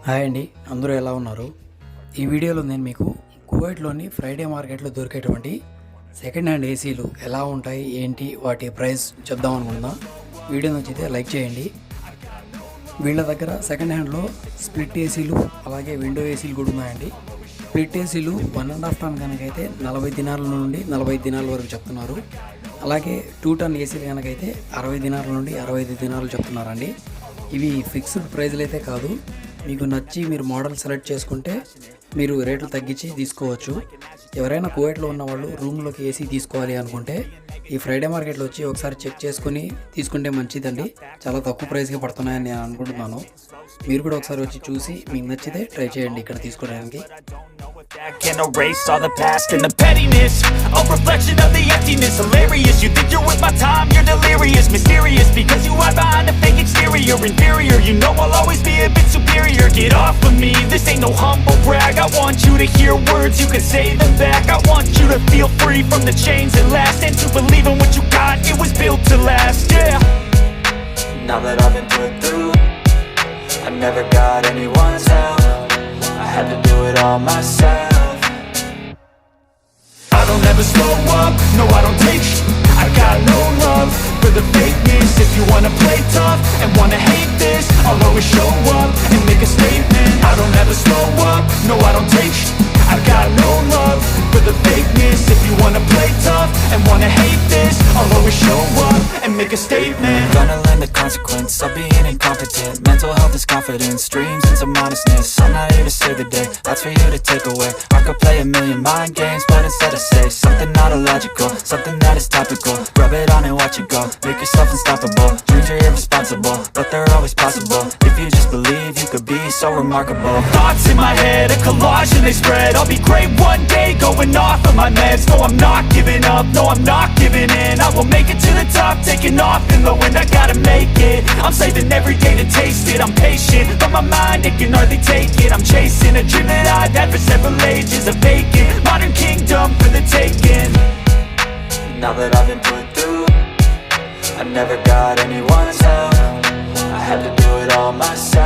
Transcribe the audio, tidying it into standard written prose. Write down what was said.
Hi అండి, అందరూ ఎలా ఉన్నారు? ఈ వీడియోలో నేను మీకు కువైట్లోని ఫ్రైడే మార్కెట్లో దొరికేటువంటి సెకండ్ హ్యాండ్ ఏసీలు ఎలా ఉంటాయి, ఏంటి, వాటి ప్రైస్ చెప్దాం అనుకుంటున్నా. వీడియో నచ్చితే లైక్ చేయండి. వీళ్ళ దగ్గర సెకండ్ హ్యాండ్లో స్ప్లిట్ ఏసీలు అలాగే విండో ఏసీలు కూడా ఉన్నాయండి. స్ప్లిట్ ఏసీలు 1.5 టన్ కనుకైతే 40 దినాల నుండి 45 దినాల వరకు చెప్తున్నారు. అలాగే 2 టన్ ఏసీలు కనుకైతే 60 దినాల నుండి 65 దినాలు చెప్తున్నారండి. ఇవి ఫిక్స్డ్ ప్రైజ్లు అయితే కాదు, మీకు నచ్చి మీరు మోడల్ సెలెక్ట్ చేసుకుంటే మీరు రేట్లు తగ్గించి తీసుకోవచ్చు. ఎవరైనా కువైట్లో ఉన్న వాళ్ళు రూమ్లోకి ఏసీ తీసుకోవాలి అనుకుంటే ఈ ఫ్రైడే మార్కెట్లో వచ్చి ఒకసారి చెక్ చేసుకుని తీసుకుంటే మంచిదండి. చాలా తక్కువ ప్రైస్కి పడుతున్నాయని నేను అనుకుంటున్నాను. మీరు కూడా ఒకసారి వచ్చి చూసి మీకు నచ్చితే ట్రై చేయండి ఇక్కడ తీసుకోవడానికి. Can erase all the past and the pettiness, a reflection of the emptiness. Hilarious, you think you're worth my time, you're delirious. Mysterious, because you hide behind a fake exterior. Inferior, you know I'll always be a bit superior. Get off of me, this ain't no humble brag. I want you to hear words, you can say them back. I want you to feel free from the chains that last, and to believe in what you got, it was built to last, yeah. Now that I've been put through, I never got anyone's help, I had to do it all myself. I don't ever slow up, no I don't take I got no love for the fakeness. If you wanna play tough and wanna hate this, I'll always show up and make a statement. I don't ever slow up, no I don't take I got no love for the fakeness. If you wanna play tough and wanna hate this, I'll always show up and make a statement. Gonna learn the consequence of being incompetent. Mental health is confidence, dreams into modestness. I'm not here to save the day, that's for you to take away. I could play a million mind games, but instead I say something not illogical, something that is topical. Rub it on and watch it go, make yourself unstoppable. Dreams are irresponsible, but they're always possible. If you just believe, you could be so remarkable. Thoughts in my head, a collage and they spread. I'll be great one day, going off of my meds. No, I'm not giving up, no, I'm not giving in. I will make it to the top, taking off in the wind. I gotta make it, I'm saving every day to taste it. I'm patient, but my mind, it can hardly take it. I'm chasing a dream that I've had for several ages. A vacant, modern kingdom for the taking. Now that I've been put through, I never got anyone's help, I had to do it all myself.